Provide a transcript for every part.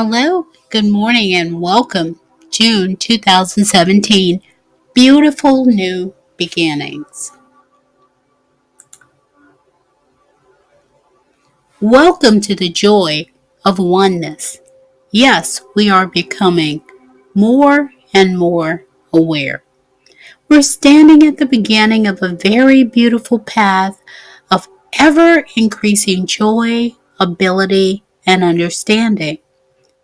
Hello, good morning, and welcome. June 2017. Beautiful new beginnings. Welcome to the joy of oneness. Yes, we are becoming more and more aware. We're standing at the beginning of a very beautiful path of ever increasing joy, ability, and understanding.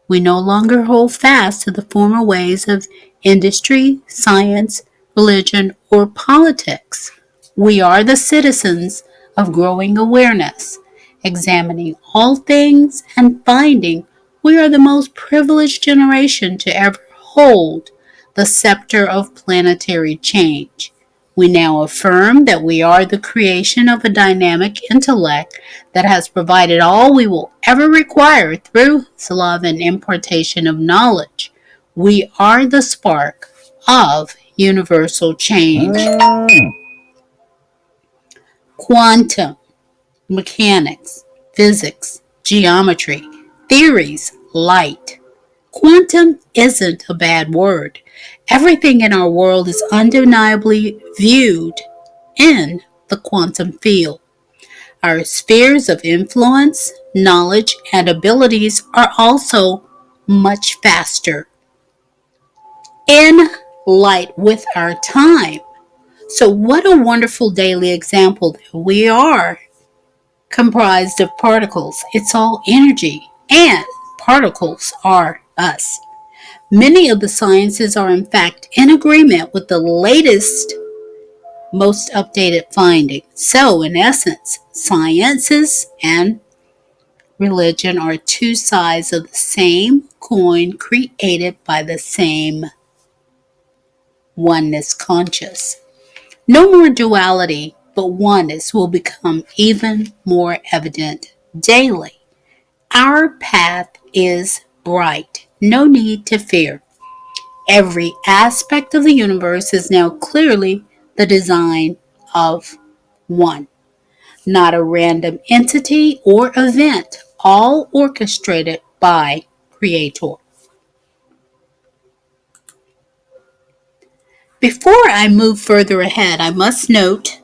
We no longer hold fast to the former ways of industry, science, religion, or politics. We are the citizens of growing awareness, examining all things and finding we are the most privileged generation to ever hold the scepter of planetary change. We now affirm that we are the creation of a dynamic intellect that has provided all we will ever require through his love and impartation of knowledge. We are the spark of universal change. Quantum mechanics, physics, geometry, theories, light. Quantum isn't a bad word. Everything in our world is undeniably viewed in the quantum field. Our spheres of influence, knowledge, and abilities are also much faster in light with our time. So, what a wonderful daily example that we are comprised of particles. It's all energy, and particles are us. Many of the sciences are, in fact, in agreement with the latest, most updated findings. So, in essence, sciences and religion are two sides of the same coin created by the same oneness conscious. No more duality, but oneness will become even more evident daily. Our path is bright. No need to fear. Every aspect of the universe is now clearly the design of one, not a random entity or event, all orchestrated by Creator. Before I move further ahead, I must note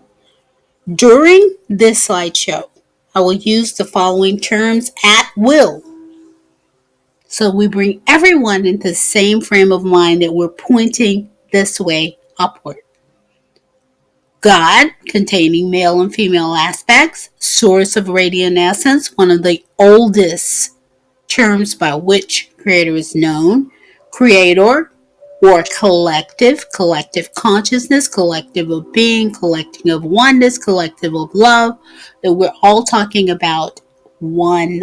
during this slideshow, I will use the following terms at will. So we bring everyone into the same frame of mind that we're pointing this way upward. God, containing male and female aspects, source of radiant essence, one of the oldest terms by which Creator is known, Creator, or collective consciousness, collective of being, collective of oneness, collective of love, that we're all talking about one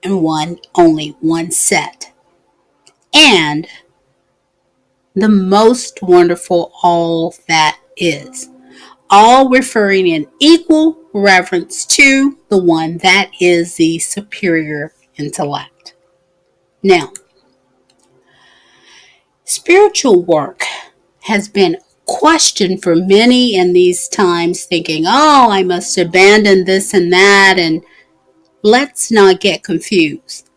and one only, one set. And the most wonderful all that is, all referring in equal reverence to the one that is the superior intellect. Now, spiritual work has been questioned for many in these times, thinking, oh, I must abandon this and that, and let's not get confused.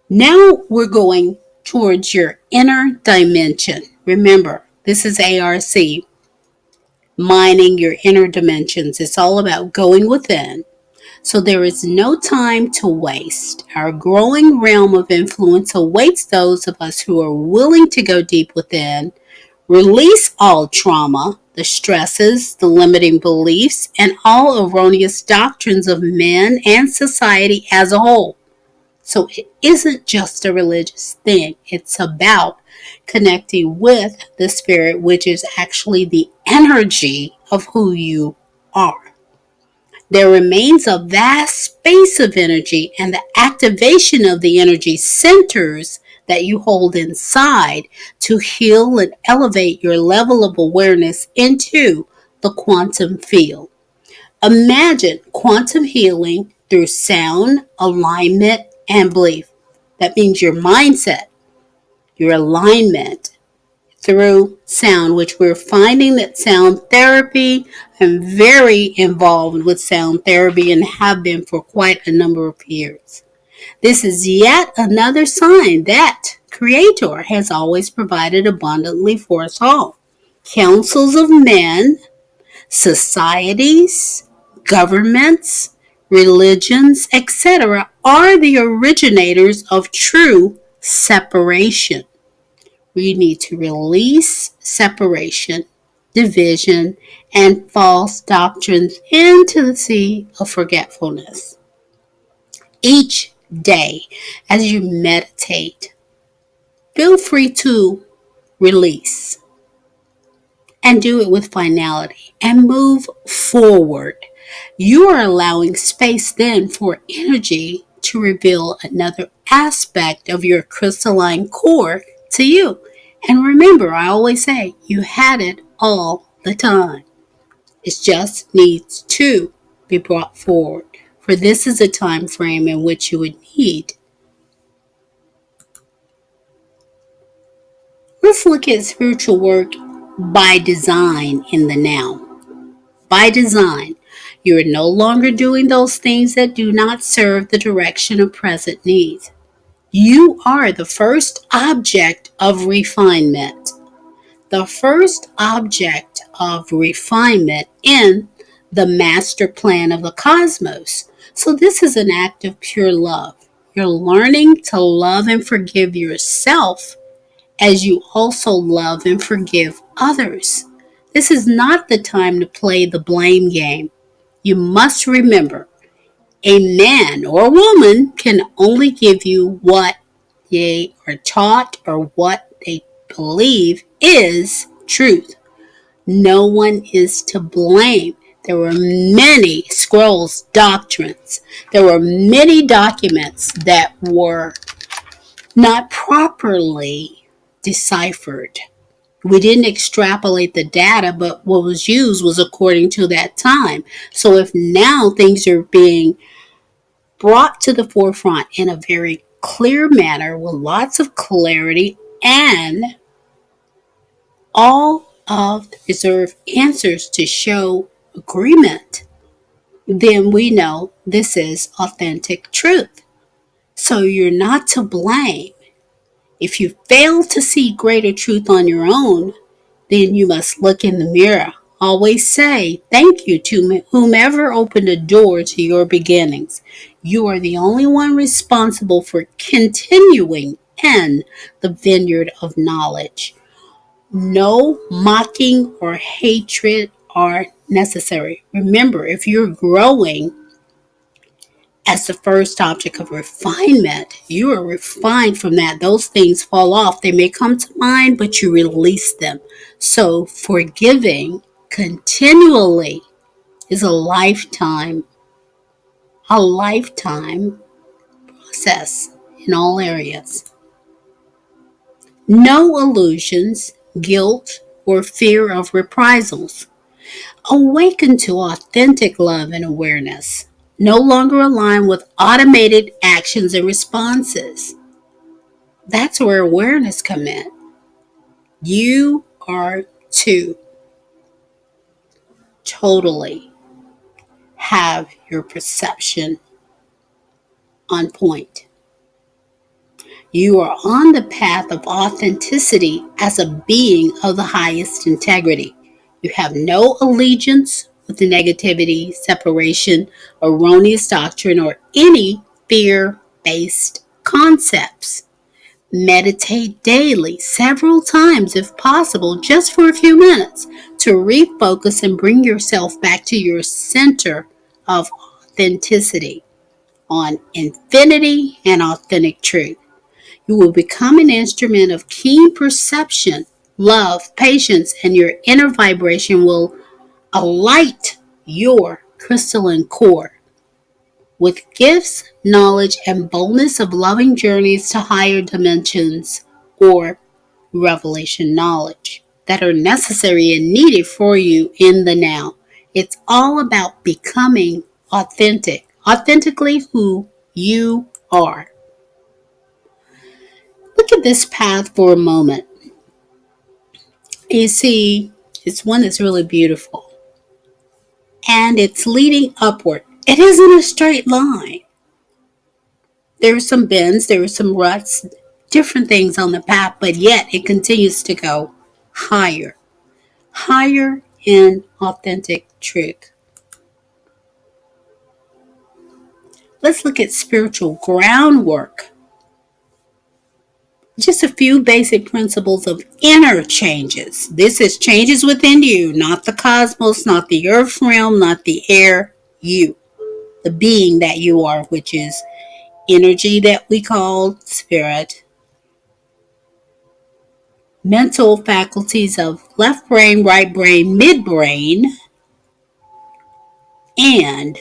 Now we're going towards your inner dimension. Remember, this is ARC, mining your inner dimensions. It's all about going within. So there is no time to waste. Our growing realm of influence awaits those of us who are willing to go deep within, release all trauma, the stresses, the limiting beliefs, and all erroneous doctrines of men and society as a whole. So it isn't just a religious thing. It's about connecting with the spirit, which is actually the energy of who you are. There remains a vast space of energy, and the activation of the energy centers that you hold inside to heal and elevate your level of awareness into the quantum field. Imagine quantum healing through sound, alignment, and belief. That means your mindset, your alignment through sound, which we're finding that sound therapy, I'm very involved with sound therapy and have been for quite a number of years. This is yet another sign that Creator has always provided abundantly for us all. Councils of men, societies, governments, religions, etc., are the originators of true separation. We need to release separation, division, and false doctrines into the sea of forgetfulness. Each day, as you meditate, feel free to release and do it with finality and move forward. You are allowing space then for energy to reveal another aspect of your crystalline core to you. And remember, I always say, you had it all the time. It just needs to be brought forward. For this is a time frame in which you would need. Let's look at spiritual work by design in the now. By design, you are no longer doing those things that do not serve the direction of present needs. You are the first object of refinement. The first object of refinement in the master plan of the cosmos. So this is an act of pure love. You're learning to love and forgive yourself as you also love and forgive others. This is not the time to play the blame game. You must remember, a man or woman can only give you what they are taught or what they believe is truth. No one is to blame. There were many scrolls, doctrines. There were many documents that were not properly deciphered. We didn't extrapolate the data, but what was used was according to that time. So if now things are being brought to the forefront in a very clear manner with lots of clarity and all of the reserved answers to show agreement, then we know this is authentic truth. So you're not to blame. If you fail to see greater truth on your own, then you must look in the mirror. Always say thank you to whomever opened a door to your beginnings. You are the only one responsible for continuing in the vineyard of knowledge. No mocking or hatred are necessary. Remember, if you're growing as the first object of refinement, you are refined from that. Those things fall off. They may come to mind, but you release them. So forgiving continually is a lifetime process in all areas. No illusions, guilt, or fear of reprisals. Awaken to authentic love and awareness. No longer align with automated actions and responses. That's where awareness comes in. You are to totally have your perception on point. You are on the path of authenticity as a being of the highest integrity. You have no allegiance with the negativity, separation, erroneous doctrine, or any fear-based concepts. Meditate daily, several times if possible, just for a few minutes, to refocus and bring yourself back to your center of authenticity on infinity and authentic truth. You will become an instrument of keen perception, love, patience, and your inner vibration will alight your crystalline core with gifts, knowledge, and boldness of loving journeys to higher dimensions or revelation knowledge that are necessary and needed for you in the now. It's all about becoming authentically who you are. Look at this path for a moment. You see, it's one that's really beautiful. And it's leading upward. It isn't a straight line. There are some bends, there are some ruts, different things on the path, but yet it continues to go higher, higher in authentic truth. Let's look at spiritual groundwork. Just a few basic principles of inner changes. This is changes within you, not the cosmos, not the earth realm, not the air, you, the being that you are, which is energy that we call spirit, mental faculties of left brain, right brain, midbrain, and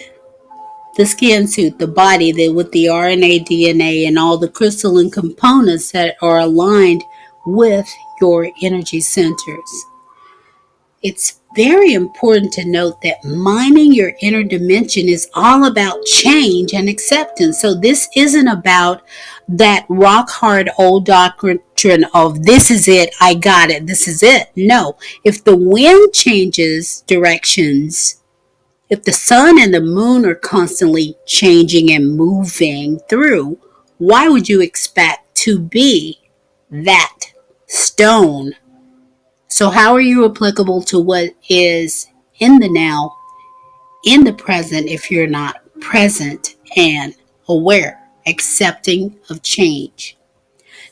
the skin suit, the body that with the RNA, DNA, and all the crystalline components that are aligned with your energy centers. It's very important to note that mining your inner dimension is all about change and acceptance. So this isn't about that rock hard old doctrine of this is it, I got it, this is it. No, if the wind changes directions, if the sun and the moon are constantly changing and moving through, why would you expect to be that stone? So, how are you applicable to what is in the now, in the present, if you're not present and aware, accepting of change?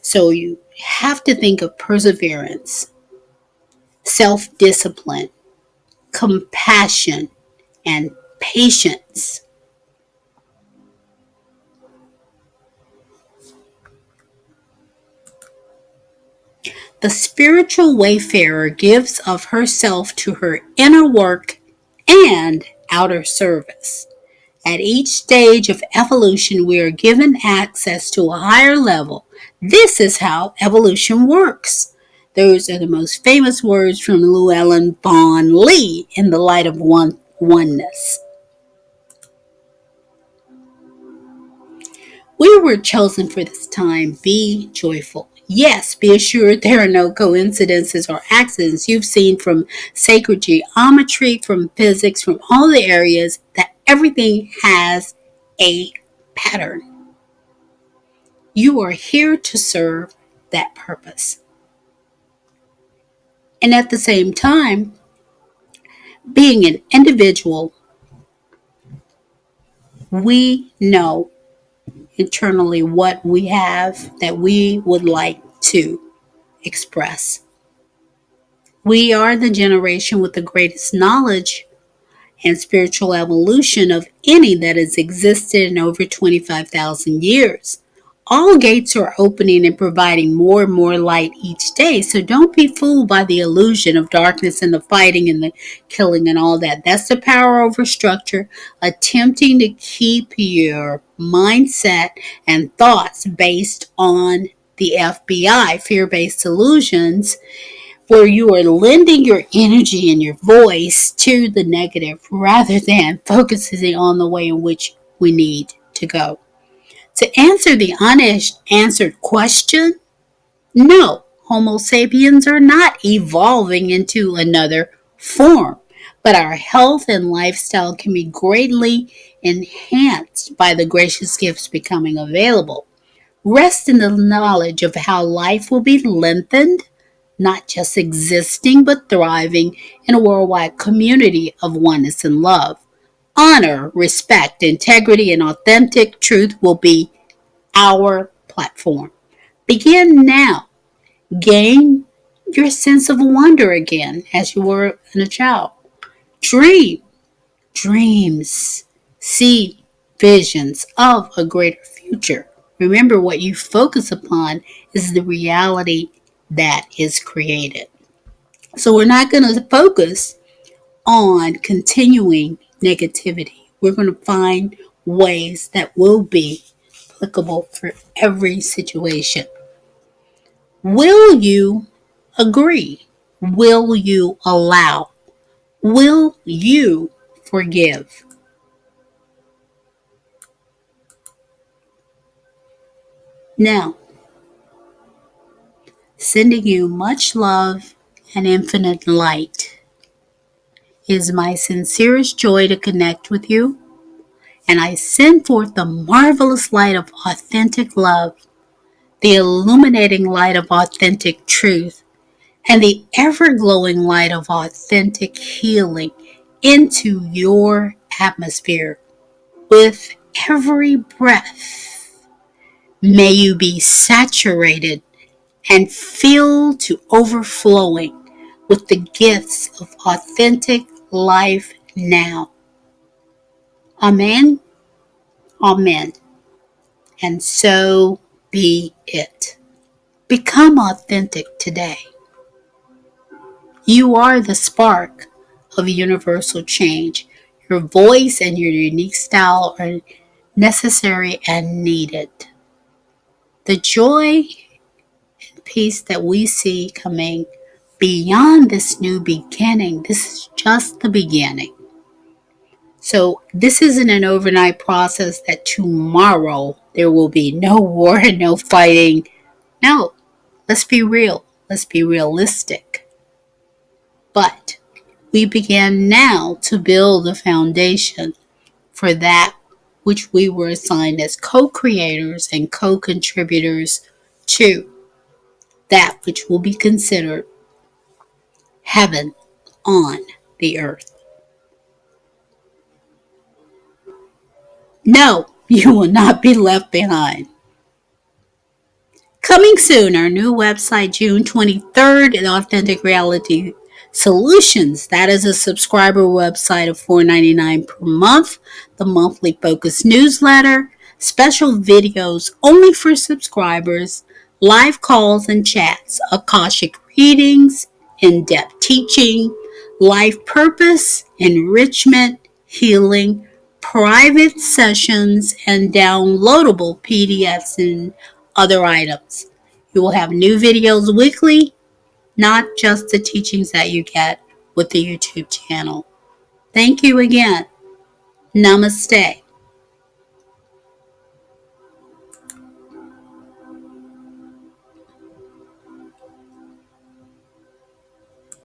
So, you have to think of perseverance, self discipline, compassion, and patience. The spiritual wayfarer gives of herself to her inner work and outer service. At each stage of evolution, we are given access to a higher level. This is how evolution works. Those are the most famous words from Llewellyn Vaughan Lee in The Light of Oneness. We were chosen for this time. Be joyful. Yes, be assured there are no coincidences or accidents. You've seen from sacred geometry, from physics, from all the areas that everything has a pattern. You are here to serve that purpose. And at the same time, being an individual, we know internally what we have that we would like to express. We are the generation with the greatest knowledge and spiritual evolution of any that has existed in over 25,000 years. All gates are opening and providing more and more light each day. So don't be fooled by the illusion of darkness and the fighting and the killing and all that. That's the power over structure, attempting to keep your mindset and thoughts based on the FBI, fear-based illusions, where you are lending your energy and your voice to the negative rather than focusing on the way in which we need to go. To answer the unanswered question, no, Homo sapiens are not evolving into another form, but our health and lifestyle can be greatly enhanced by the gracious gifts becoming available. Rest in the knowledge of how life will be lengthened, not just existing but thriving in a worldwide community of oneness and love. Honor, respect, integrity, and authentic truth will be our platform. Begin now. Gain your sense of wonder again as you were a child. Dream dreams. See visions of a greater future. Remember, what you focus upon is the reality that is created. So we're not going to focus on continuing negativity. We're going to find ways that will be applicable for every situation. Will you agree? Will you allow? Will you forgive? Now, sending you much love and infinite light. It is my sincerest joy to connect with you, and I send forth the marvelous light of authentic love, the illuminating light of authentic truth, and the ever-glowing light of authentic healing into your atmosphere. With every breath, may you be saturated and filled to overflowing with the gifts of authentic life now. Amen. Amen. And so be it. Become authentic today. You are the spark of universal change. Your voice and your unique style are necessary and needed. The joy and peace that we see coming beyond this new beginning, this is just the beginning. So this isn't an overnight process that tomorrow there will be no war and no fighting. No, let's be real. Let's be realistic. But we begin now to build the foundation for that which we were assigned as co-creators and co-contributors to, that which will be considered heaven on the earth. No, you will not be left behind. Coming soon, our new website, June 23rd, and Authentic Reality Solutions. That is a subscriber website of $4.99 per month. The monthly focus newsletter, special videos only for subscribers, live calls and chats, Akashic readings, in-depth teaching, life purpose, enrichment, healing, private sessions, and downloadable PDFs and other items. You will have new videos weekly, not just the teachings that you get with the YouTube channel. Thank you again. Namaste.